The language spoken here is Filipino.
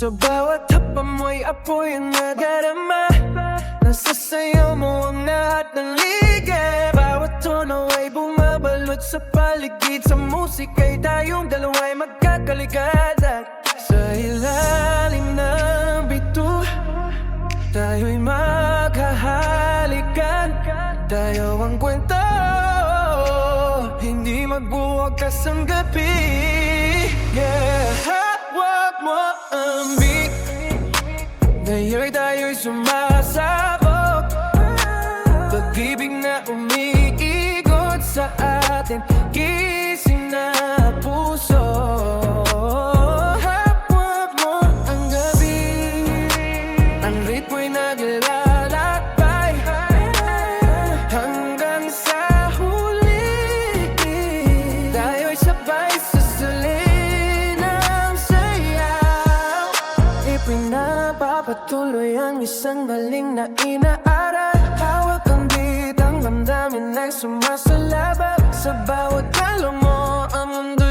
Sa bawat hapa mo'y apoy ang nadarama. Nasa sayo mo ang lahat ng ligay. Bawat tono ay bumabalot sa paligid. Sa musika'y tayong dalawa'y magkakaligatan. Sa ilalim ng bito tayo'y maghahalikan. Tayo ang kwento, hindi magbuwagas ang gabi. Yeah, hawak mo ang beat. Ngayon tayo'y sumasabog. Pag-ibig na umiikot sa atin, gising na puso. Hawak mo ang gabi. Ang ritmo'y naglalakbay hanggang sa huli. Tayo'y sabay sa suli ng sayaw. Ipinapapatuloy ang isang galing na inaaral. Hawak ang beat, ang damdamin ay sumasalabak. Sa bawat galaw mo ang mundo